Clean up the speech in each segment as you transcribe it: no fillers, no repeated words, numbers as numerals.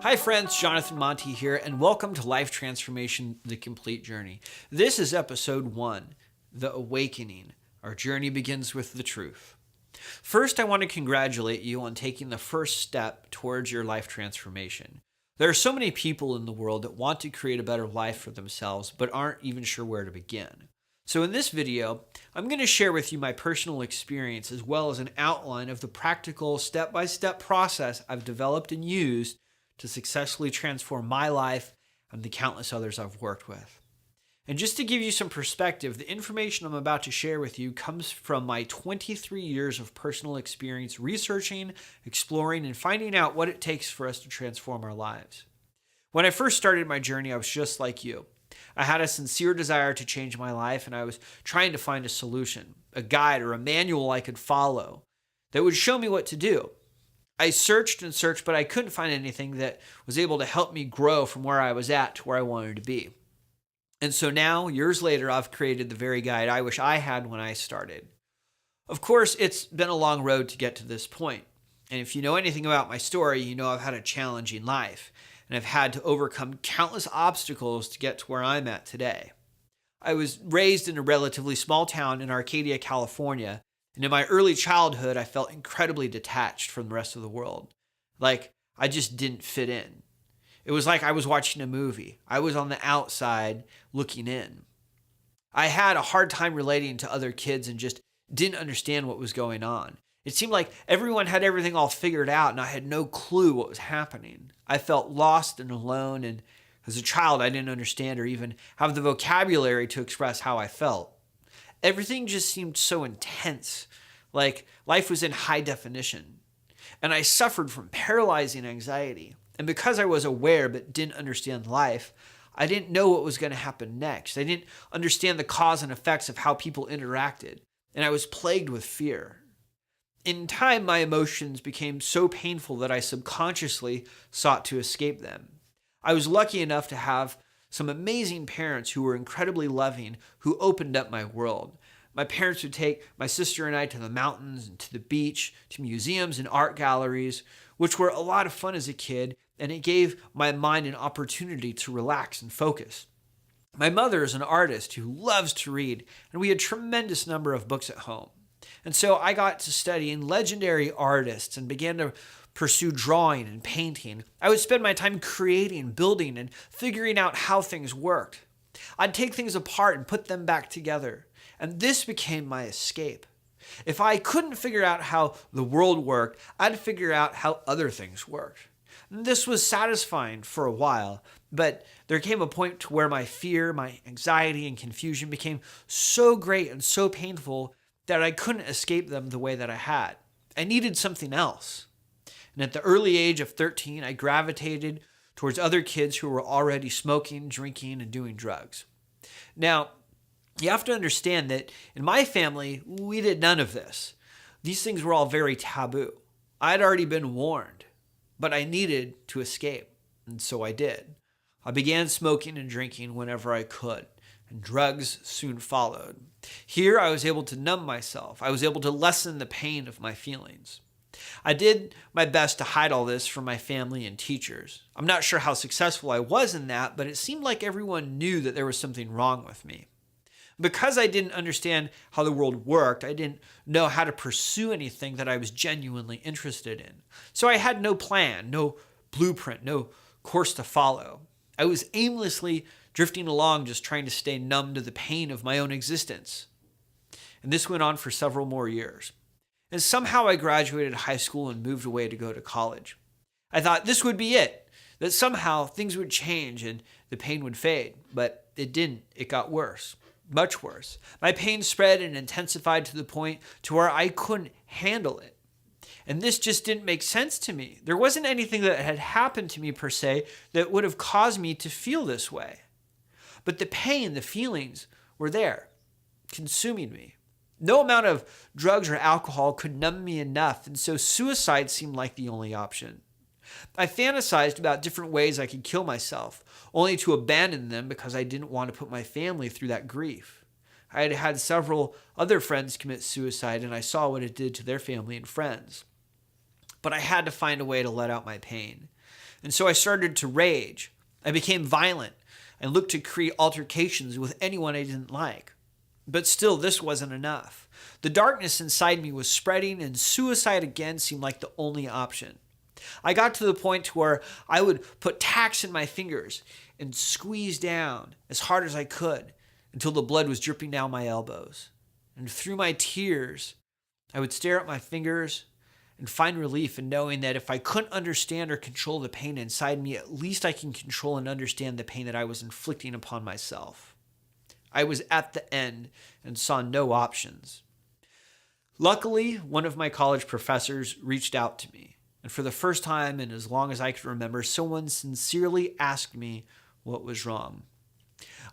Hi friends, Jonathan Monte here, and welcome to Life Transformation, The Complete Journey. This is episode 1, The Awakening. Our journey begins with the truth. First, I want to congratulate you on taking the first step towards your life transformation. There are so many people in the world that want to create a better life for themselves, but aren't even sure where to begin. So in this video, I'm going to share with you my personal experience as well as an outline of the practical step-by-step process I've developed and used to successfully transform my life and the countless others I've worked with. And just to give you some perspective, the information I'm about to share with you comes from my 23 years of personal experience researching, exploring, and finding out what it takes for us to transform our lives. When I first started my journey, I was just like you. I had a sincere desire to change my life, and I was trying to find a solution, a guide, or a manual I could follow that would show me what to do. I searched and searched, but I couldn't find anything that was able to help me grow from where I was at to where I wanted to be. And so now, years later, I've created the very guide I wish I had when I started. Of course, it's been a long road to get to this point. And if you know anything about my story, you know I've had a challenging life, and I've had to overcome countless obstacles to get to where I'm at today. I was raised in a relatively small town in Arcadia, California, and in my early childhood, I felt incredibly detached from the rest of the world. Like, I just didn't fit in. It was like I was watching a movie. I was on the outside looking in. I had a hard time relating to other kids and just didn't understand what was going on. It seemed like everyone had everything all figured out and I had no clue what was happening. I felt lost and alone, and as a child, I didn't understand or even have the vocabulary to express how I felt. Everything just seemed so intense, like life was in high definition. And I suffered from paralyzing anxiety. And because I was aware but didn't understand life, I didn't know what was going to happen next. I didn't understand the cause and effects of how people interacted. And I was plagued with fear. In time, my emotions became so painful that I subconsciously sought to escape them. I was lucky enough to have some amazing parents who were incredibly loving, who opened up my world. My parents would take my sister and I to the mountains and to the beach, to museums and art galleries, which were a lot of fun as a kid, and it gave my mind an opportunity to relax and focus. My mother is an artist who loves to read, and we had a tremendous number of books at home. And so I got to studying legendary artists and began to pursue drawing and painting. I would spend my time creating, building, and figuring out how things worked. I'd take things apart and put them back together. And this became my escape. If I couldn't figure out how the world worked, I'd figure out how other things worked. And this was satisfying for a while, but there came a point to where my fear, my anxiety, and confusion became so great and so painful that I couldn't escape them the way that I had. I needed something else. And at the early age of 13, I gravitated towards other kids who were already smoking, drinking, and doing drugs. Now, you have to understand that in my family, we did none of this. These things were all very taboo. I had already been warned, but I needed to escape, and so I did. I began smoking and drinking whenever I could, and drugs soon followed. Here, I was able to numb myself. I was able to lessen the pain of my feelings. I did my best to hide all this from my family and teachers. I'm not sure how successful I was in that, but it seemed like everyone knew that there was something wrong with me. Because I didn't understand how the world worked, I didn't know how to pursue anything that I was genuinely interested in. So I had no plan, no blueprint, no course to follow. I was aimlessly drifting along, just trying to stay numb to the pain of my own existence. And this went on for several more years. And somehow I graduated high school and moved away to go to college. I thought this would be it, that somehow things would change and the pain would fade. But it didn't. It got worse, much worse. My pain spread and intensified to the point to where I couldn't handle it. And this just didn't make sense to me. There wasn't anything that had happened to me per se that would have caused me to feel this way. But the pain, the feelings were there, consuming me. No amount of drugs or alcohol could numb me enough, and so suicide seemed like the only option. I fantasized about different ways I could kill myself, only to abandon them because I didn't want to put my family through that grief. I had had several other friends commit suicide, and I saw what it did to their family and friends. But I had to find a way to let out my pain. And so I started to rage. I became violent and looked to create altercations with anyone I didn't like. But still, this wasn't enough. The darkness inside me was spreading, and suicide again seemed like the only option. I got to the point where I would put tacks in my fingers and squeeze down as hard as I could until the blood was dripping down my elbows. And through my tears, I would stare at my fingers and find relief in knowing that if I couldn't understand or control the pain inside me, at least I can control and understand the pain that I was inflicting upon myself. I was at the end and saw no options. Luckily, one of my college professors reached out to me, and for the first time in as long as I could remember, someone sincerely asked me what was wrong.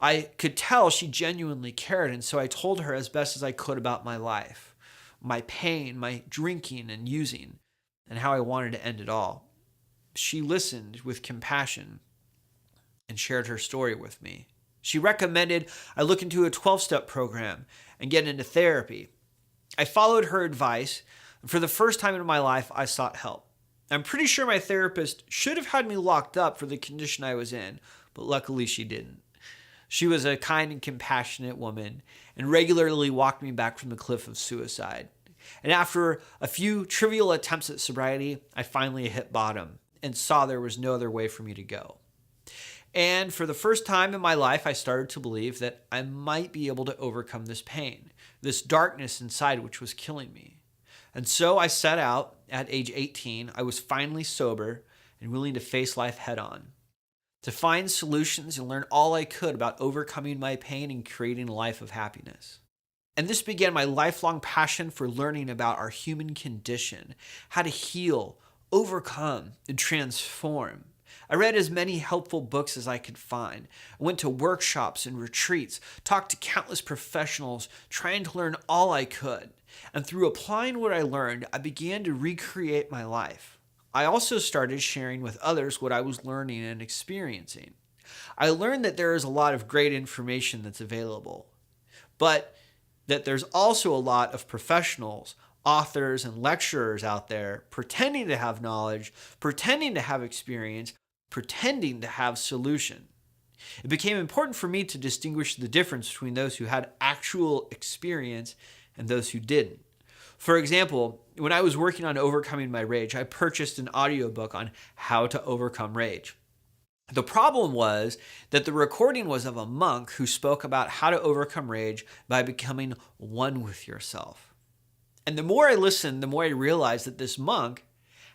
I could tell she genuinely cared, and so I told her as best as I could about my life, my pain, my drinking and using, and how I wanted to end it all. She listened with compassion and shared her story with me. She recommended I look into a 12-step program and get into therapy. I followed her advice, and for the first time in my life, I sought help. I'm pretty sure my therapist should have had me locked up for the condition I was in, but luckily she didn't. She was a kind and compassionate woman and regularly walked me back from the cliff of suicide. And after a few trivial attempts at sobriety, I finally hit bottom and saw there was no other way for me to go. And for the first time in my life, I started to believe that I might be able to overcome this pain, this darkness inside which was killing me. And so I set out at age 18. I was finally sober and willing to face life head on, to find solutions and learn all I could about overcoming my pain and creating a life of happiness. And this began my lifelong passion for learning about our human condition, how to heal, overcome, and transform. I read as many helpful books as I could find. I went to workshops and retreats, talked to countless professionals, trying to learn all I could. And through applying what I learned, I began to recreate my life. I also started sharing with others what I was learning and experiencing. I learned that there is a lot of great information that's available, but that there's also a lot of professionals, authors, and lecturers out there pretending to have knowledge, pretending to have experience, pretending to have solution. It became important for me to distinguish the difference between those who had actual experience and those who didn't. For example, when I was working on overcoming my rage, I purchased an audiobook on how to overcome rage. The problem was that the recording was of a monk who spoke about how to overcome rage by becoming one with yourself. And the more I listened, the more I realized that this monk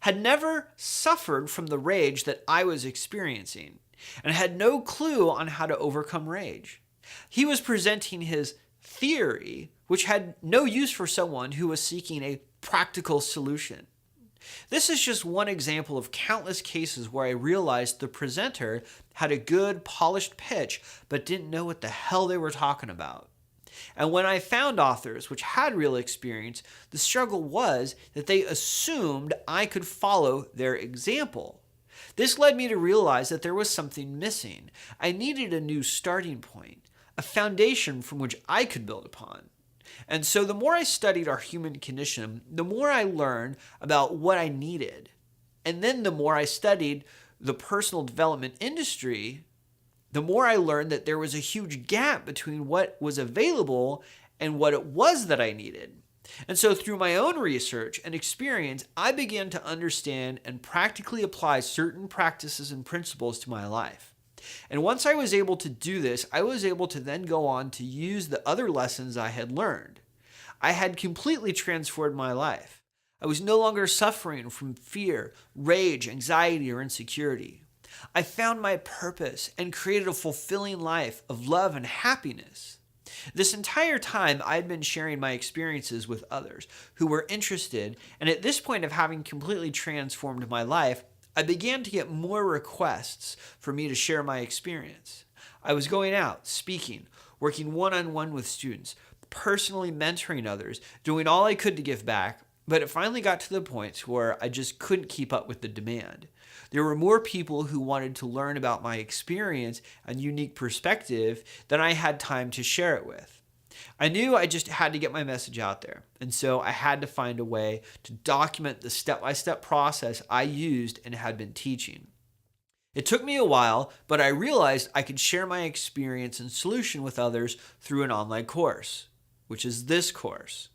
had never suffered from the rage that I was experiencing and had no clue on how to overcome rage. He was presenting his theory, which had no use for someone who was seeking a practical solution. This is just one example of countless cases where I realized the presenter had a good, polished pitch, but didn't know what the hell they were talking about. And when I found authors which had real experience, the struggle was that they assumed I could follow their example. This led me to realize that there was something missing. I needed a new starting point, a foundation from which I could build upon. And so the more I studied our human condition, the more I learned about what I needed. And then the more I studied the personal development industry, the more I learned that there was a huge gap between what was available and what it was that I needed. And so through my own research and experience, I began to understand and practically apply certain practices and principles to my life. And once I was able to do this, I was able to then go on to use the other lessons I had learned. I had completely transformed my life. I was no longer suffering from fear, rage, anxiety, or insecurity. I found my purpose and created a fulfilling life of love and happiness. This entire time, I had been sharing my experiences with others who were interested, and at this point of having completely transformed my life, I began to get more requests for me to share my experience. I was going out, speaking, working one-on-one with students, personally mentoring others, doing all I could to give back, but it finally got to the point where I just couldn't keep up with the demand. There were more people who wanted to learn about my experience and unique perspective than I had time to share it with. I knew I just had to get my message out there. And so I had to find a way to document the step-by-step process I used and had been teaching. It took me a while, but I realized I could share my experience and solution with others through an online course, which is this course.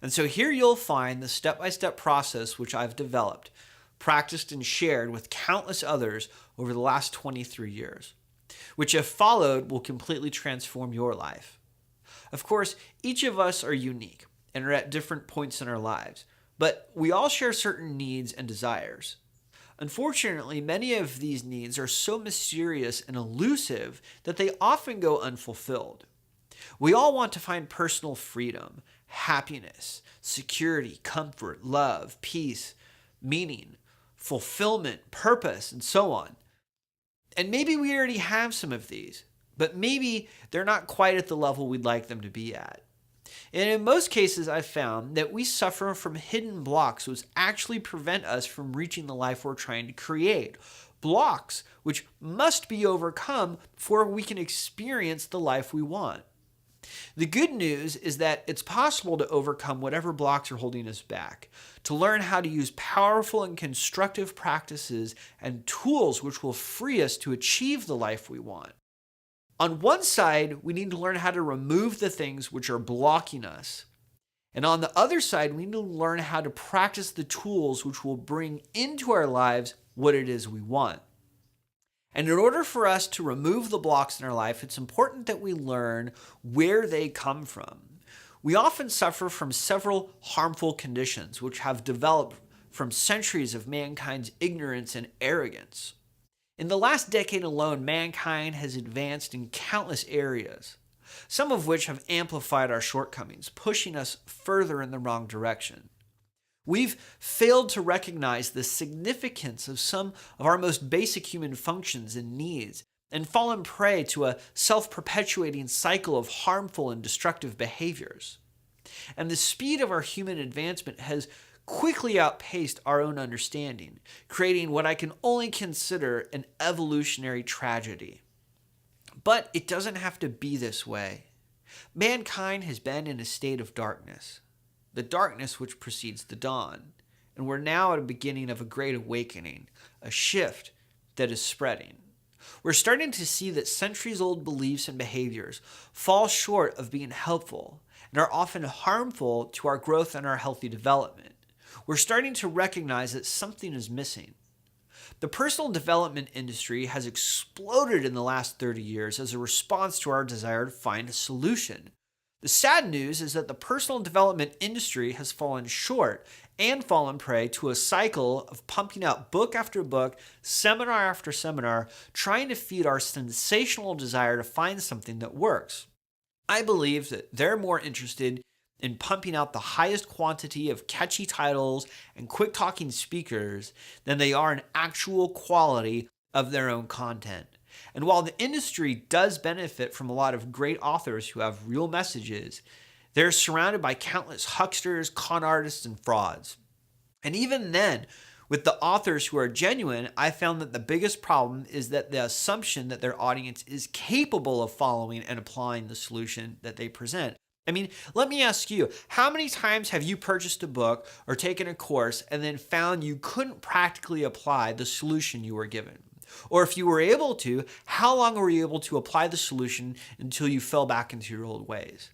And so here you'll find the step-by-step process which I've developed, practiced, and shared with countless others over the last 23 years, which if followed will completely transform your life. Of course, each of us are unique and are at different points in our lives, but we all share certain needs and desires. Unfortunately, many of these needs are so mysterious and elusive that they often go unfulfilled. We all want to find personal freedom, happiness, security, comfort, love, peace, meaning, fulfillment, purpose, and so on. And maybe we already have some of these, but maybe they're not quite at the level we'd like them to be at. And in most cases, I've found that we suffer from hidden blocks which actually prevent us from reaching the life we're trying to create. Blocks which must be overcome before we can experience the life we want. The good news is that it's possible to overcome whatever blocks are holding us back, to learn how to use powerful and constructive practices and tools which will free us to achieve the life we want. On one side, we need to learn how to remove the things which are blocking us. And on the other side, we need to learn how to practice the tools which will bring into our lives what it is we want. And in order for us to remove the blocks in our life, it's important that we learn where they come from. We often suffer from several harmful conditions which have developed from centuries of mankind's ignorance and arrogance. In the last decade alone, mankind has advanced in countless areas, some of which have amplified our shortcomings, pushing us further in the wrong direction. We've failed to recognize the significance of some of our most basic human functions and needs, and fallen prey to a self-perpetuating cycle of harmful and destructive behaviors. And the speed of our human advancement has quickly outpaced our own understanding, creating what I can only consider an evolutionary tragedy. But it doesn't have to be this way. Mankind has been in a state of darkness, the darkness which precedes the dawn, and we're now at the beginning of a great awakening, a shift that is spreading. We're starting to see that centuries-old beliefs and behaviors fall short of being helpful and are often harmful to our growth and our healthy development. We're starting to recognize that something is missing. The personal development industry has exploded in the last 30 years as a response to our desire to find a solution. The sad news is that the personal development industry has fallen short and fallen prey to a cycle of pumping out book after book, seminar after seminar, trying to feed our sensational desire to find something that works. I believe that they're more interested in pumping out the highest quantity of catchy titles and quick-talking speakers than they are in actual quality of their own content. And while the industry does benefit from a lot of great authors who have real messages, they're surrounded by countless hucksters, con artists, and frauds. And even then, with the authors who are genuine, I found that the biggest problem is that the assumption that their audience is capable of following and applying the solution that they present. I mean, let me ask you, how many times have you purchased a book or taken a course and then found you couldn't practically apply the solution you were given? Or if you were able to, how long were you able to apply the solution until you fell back into your old ways?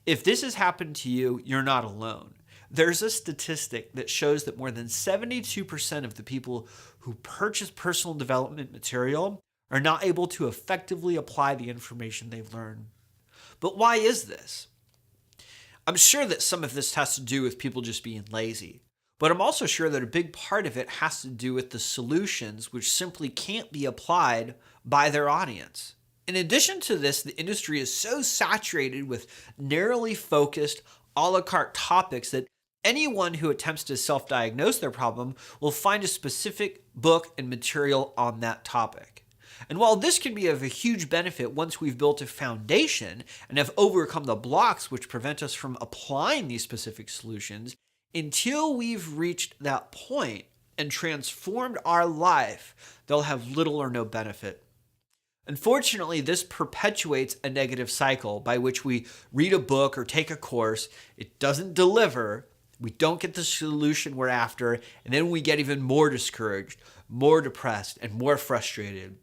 If this has happened to you, you're not alone. There's a statistic that shows that more than 72% of the people who purchase personal development material are not able to effectively apply the information they've learned. But why is this? I'm sure that some of this has to do with people just being lazy, but I'm also sure that a big part of it has to do with the solutions which simply can't be applied by their audience. In addition to this, the industry is so saturated with narrowly focused, a la carte topics that anyone who attempts to self-diagnose their problem will find a specific book and material on that topic. And while this can be of a huge benefit once we've built a foundation and have overcome the blocks which prevent us from applying these specific solutions, until we've reached that point and transformed our life, they'll have little or no benefit. Unfortunately, this perpetuates a negative cycle by which we read a book or take a course, it doesn't deliver, we don't get the solution we're after, and then we get even more discouraged, more depressed, and more frustrated.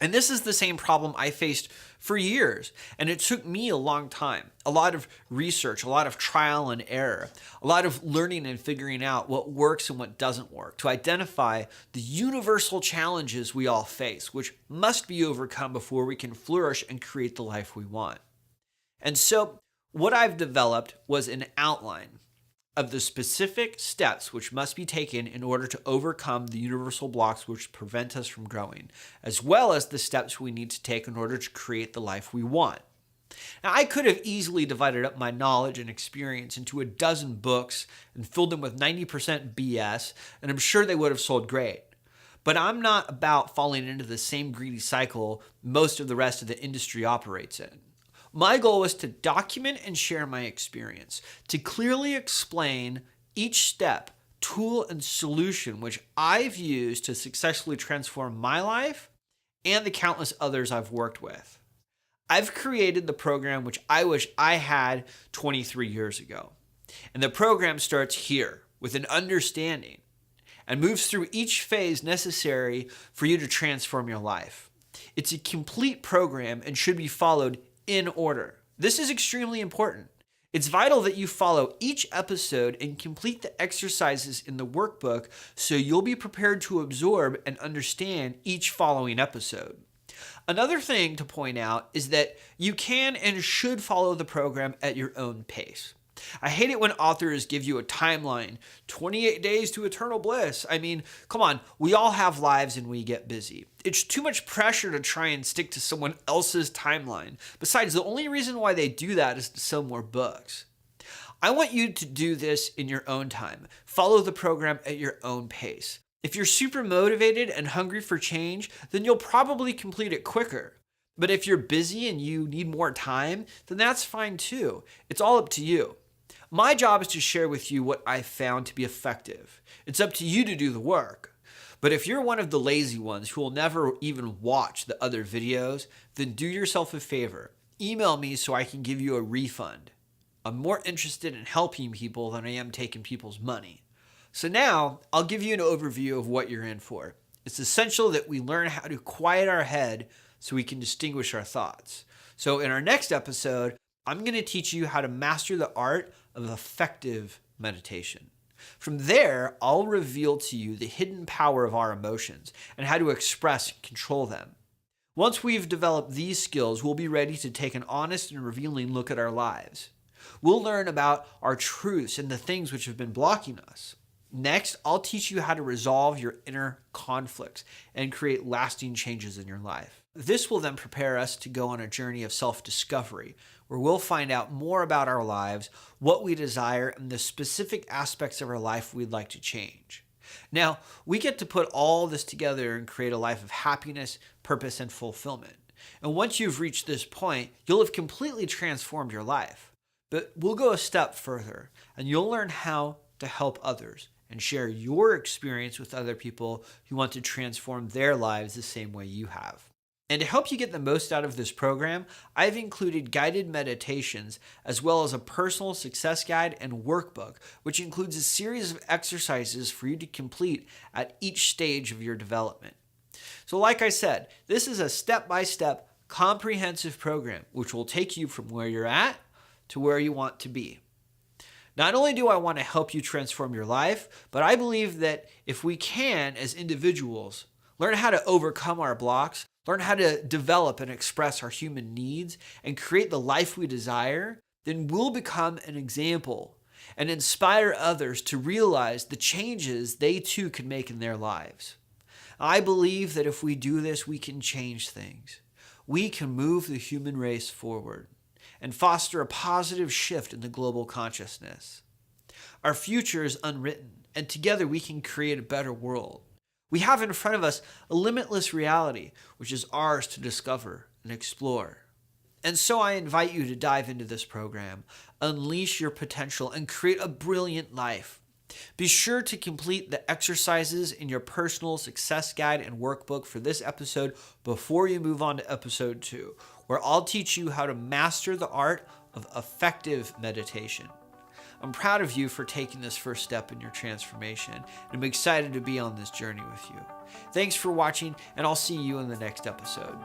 And this is the same problem I faced for years, and it took me a long time. A lot of research, a lot of trial and error, a lot of learning and figuring out what works and what doesn't work to identify the universal challenges we all face, which must be overcome before we can flourish and create the life we want. And so what I've developed was an outline of the specific steps which must be taken in order to overcome the universal blocks which prevent us from growing, as well as the steps we need to take in order to create the life we want. Now, I could have easily divided up my knowledge and experience into a dozen books and filled them with 90% BS, and I'm sure they would have sold great. But I'm not about falling into the same greedy cycle most of the rest of the industry operates in. My goal was to document and share my experience, to clearly explain each step, tool, and solution which I've used to successfully transform my life and the countless others I've worked with. I've created the program which I wish I had 23 years ago. And the program starts here with an understanding and moves through each phase necessary for you to transform your life. It's a complete program and should be followed in order. This is extremely important. It's vital that you follow each episode and complete the exercises in the workbook so you'll be prepared to absorb and understand each following episode. Another thing to point out is that you can and should follow the program at your own pace. I hate it when authors give you a timeline, 28 days to eternal bliss. I mean, come on, we all have lives and we get busy. It's too much pressure to try and stick to someone else's timeline. Besides, the only reason why they do that is to sell more books. I want you to do this in your own time. Follow the program at your own pace. If you're super motivated and hungry for change, then you'll probably complete it quicker. But if you're busy and you need more time, then that's fine too. It's all up to you. My job is to share with you what I've found to be effective. It's up to you to do the work. But if you're one of the lazy ones who will never even watch the other videos, then do yourself a favor. Email me so I can give you a refund. I'm more interested in helping people than I am taking people's money. So now I'll give you an overview of what you're in for. It's essential that we learn how to quiet our head so we can distinguish our thoughts. So in our next episode, I'm going to teach you how to master the art of effective meditation. From there, I'll reveal to you the hidden power of our emotions and how to express and control them. Once we've developed these skills, we'll be ready to take an honest and revealing look at our lives. We'll learn about our truths and the things which have been blocking us. Next, I'll teach you how to resolve your inner conflicts and create lasting changes in your life. This will then prepare us to go on a journey of self-discovery, where we'll find out more about our lives, what we desire, and the specific aspects of our life we'd like to change. Now, we get to put all this together and create a life of happiness, purpose, and fulfillment. And once you've reached this point, you'll have completely transformed your life. But we'll go a step further, and you'll learn how to help others and share your experience with other people who want to transform their lives the same way you have. And to help you get the most out of this program, I've included guided meditations as well as a personal success guide and workbook, which includes a series of exercises for you to complete at each stage of your development. So like I said, this is a step-by-step comprehensive program which will take you from where you're at to where you want to be. Not only do I want to help you transform your life, but I believe that if we can, as individuals, learn how to overcome our blocks, learn how to develop and express our human needs, and create the life we desire, then we'll become an example and inspire others to realize the changes they too can make in their lives. I believe that if we do this, we can change things. We can move the human race forward and foster a positive shift in the global consciousness. Our future is unwritten, and together we can create a better world. We have in front of us a limitless reality, which is ours to discover and explore. And so I invite you to dive into this program, unleash your potential, and create a brilliant life. Be sure to complete the exercises in your personal success guide and workbook for this episode before you move on to episode 2, where I'll teach you how to master the art of effective meditation. I'm proud of you for taking this first step in your transformation, and I'm excited to be on this journey with you. Thanks for watching, and I'll see you in the next episode.